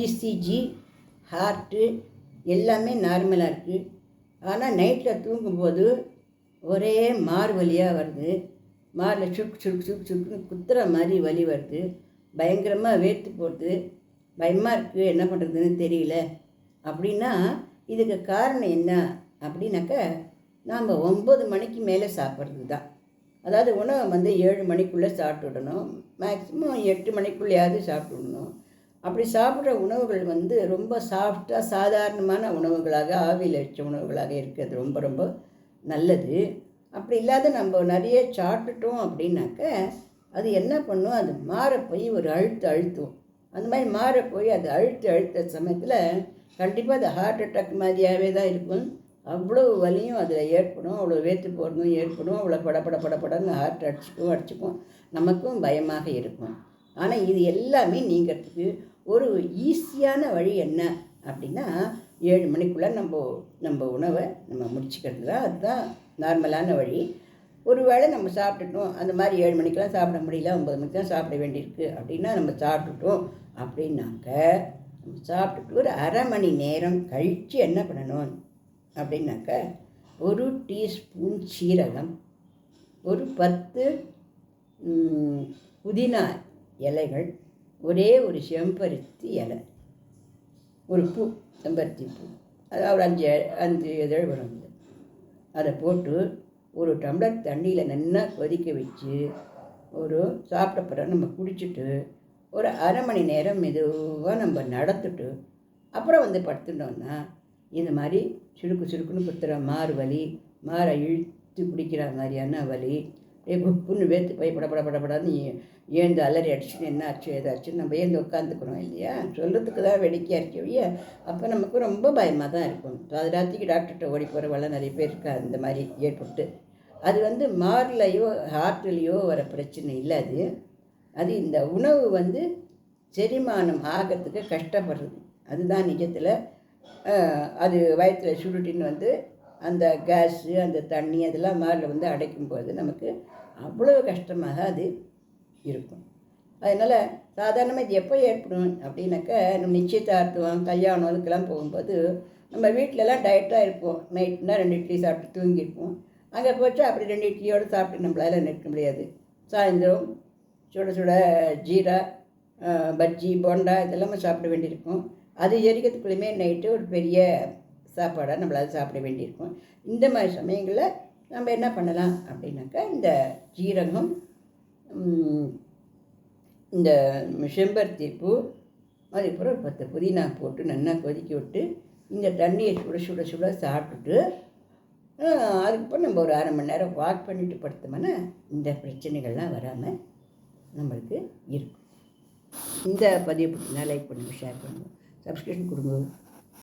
ECG, heart எல்லாமே நார்மலாக இருக்குது. ஆனால் நைட்டில் தூங்கும்போது ஒரே மார் வலியாக வருது. மாரில் சுருக்குன்னு குத்துற மாதிரி வலி வருது. பயங்கரமாக வேர்த்து போகுது. பயமாக இருக்குது, என்ன பண்ணுறதுன்னு தெரியல. அப்படின்னா இதுக்கு காரணம் என்ன அப்படின்னாக்க, நாம் 9 மணிக்கு மேலே சாப்பிட்றது தான். அதாவது உணவை 7 மணிக்குள்ளே சாப்பிட்டுடணும். மேக்ஸிமம் 8 மணிக்குள்ளேயாவது சாப்பிட்டுடணும். அப்படி சாப்பிட்ற உணவுகள் ரொம்ப சாஃப்டாக சாதாரணமான உணவுகளாக, ஆவியில் வச்ச உணவுகளாக இருக்கிறது ரொம்ப ரொம்ப நல்லது. அப்படி இல்லாத நம்ம நிறைய சாப்பிட்டுட்டோம் அப்படின்னாக்க அது என்ன பண்ணும், அது மாற போய் ஒரு அழுத்தும். அந்த மாதிரி மாற போய் அது அழுத்த சமயத்தில் கண்டிப்பாக அது ஹார்ட் அட்டாக் மாதிரியாகவே தான் இருக்கும். அவ்வளோ வலியும் அதில் ஏற்படும், அவ்வளோ வேர்த்து போகிறதும் ஏற்படும், அவ்வளோ படன்னு ஹார்ட் அடிச்சுக்கும், நமக்கும் பயமாக இருக்கும். ஆனால் இது எல்லாமே நீங்கிறதுக்கு ஒரு ஈஸியான வழி என்ன அப்படின்னா, 7 மணிக்குள்ளே நம்ம உணவை முடிச்சுக்கிறது தான். அதுதான் நார்மலான வழி. ஒரு வேளை நம்ம சாப்பிட்டுட்டோம், அந்த மாதிரி 7 மணிக்கெலாம் சாப்பிட முடியல, 9 மணிக்கு தான் சாப்பிட வேண்டியிருக்கு அப்படின்னா, நம்ம சாப்பிட்டுட்டோம் அப்படின்னாக்க, நம்ம சாப்பிட்டுட்டு ஒரு அரை மணி நேரம் கழித்து என்ன பண்ணணும் அப்படின்னாக்க, 1 டீஸ்பூன் சீரகம், ஒரு 10 புதினா இலைகள், ஒரே ஒரு செம்பருத்தி இலை, ஒரு பூ, செம்பருத்தி பூ, அதாவது ஒரு 5 இதழ் வரும். அதை போட்டு ஒரு டம்ளர் தண்ணியில் நல்லா கொதிக்க வச்சு ஒரு சாப்பிட்ட பிறகு நம்ம குடிச்சிட்டு ஒரு அரை மணி நேரம் மெதுவாக நம்ம நடந்துட்டு அப்புறம் படுத்துட்டோம்னா, இது மாதிரி சுருக்குன்னு குத்துற மாறு வலி, மாரை இழுத்து பிடிக்கிற மாதிரியான வலி, குப்புன்னு வேர்த்து போய் படப்படான்னு ஏந்து அலறி அடிச்சுன்னு என்ன ஆச்சு ஏதாச்சுன்னு நம்ம ஏந்து உட்காந்துக்கிறோம் இல்லையா, சொல்கிறதுக்கு தான் வேடிக்கையாக இருக்கவிய. அப்போ நமக்கு ரொம்ப பயமாக தான் இருக்கும். அது ராத்திரிக்கு டாக்டர்கிட்ட ஓடி போகிறவெல்லாம் நிறைய பேர் இருக்கா இந்த மாதிரி ஏற்பட்டு. அது மார்லையோ ஹார்ட்லேயோ வர பிரச்சனை இல்லை. அது இந்த உணவு செரிமானம் ஆகிறதுக்கு கஷ்டப்படுறது. அதுதான் நிஜத்தில் அது வயிற்றில் சுருட்டின்னு அந்த கேஸு, அந்த தண்ணி அதெல்லாம் மாரில் அடைக்கும்போது நமக்கு அவ்வளோ கஷ்டமாக அது இருக்கும். அதனால் சாதாரணமாக இது எப்போ ஏற்படும் அப்படின்னாக்க, நம்ம நிச்சயதார்த்தம், கல்யாணம் அதுக்கெல்லாம் போகும்போது நம்ம வீட்டிலலாம் டயட்டாக இருப்போம். நைட்னா 2 இட்லி சாப்பிட்டு தூங்கியிருப்போம். அங்கே போச்சு அப்படி 2 இட்லியோடு சாப்பிட்டு நம்மளால் நிற்க முடியாது. சாயந்தரம் சுட ஜீரா, பஜ்ஜி, போண்டா இதெல்லாமே சாப்பிட வேண்டியிருக்கும். அது எரிக்கிறதுக்குள்ளேயுமே நைட்டு ஒரு பெரிய சாப்பாடாக நம்மளால் சாப்பிட வேண்டியிருக்கும். இந்த மாதிரி சமயங்களில் நம்ம என்ன பண்ணலாம் அப்படின்னாக்கா, இந்த ஜீரகம், இந்த செம்பருத்தி பூ, அதுக்கப்புறம் 10 புதினா போட்டு நல்லா கொதிக்க விட்டு இந்த தண்ணியை சுட சாப்பிட்டுட்டு அதுக்கப்புறம் நம்ம ஒரு அரை மணி நேரம் வாக் பண்ணிட்டு படுத்தோம்னா இந்த பிரச்சனைகள்லாம் வராமல் நம்மளுக்கு இருக்கும். இந்த பதிவு பிடிச்சினா லைக் பண்ணுங்கள், ஷேர் பண்ணுங்கள், சப்ஸ்கிரிப்ஷன் கொடுங்க.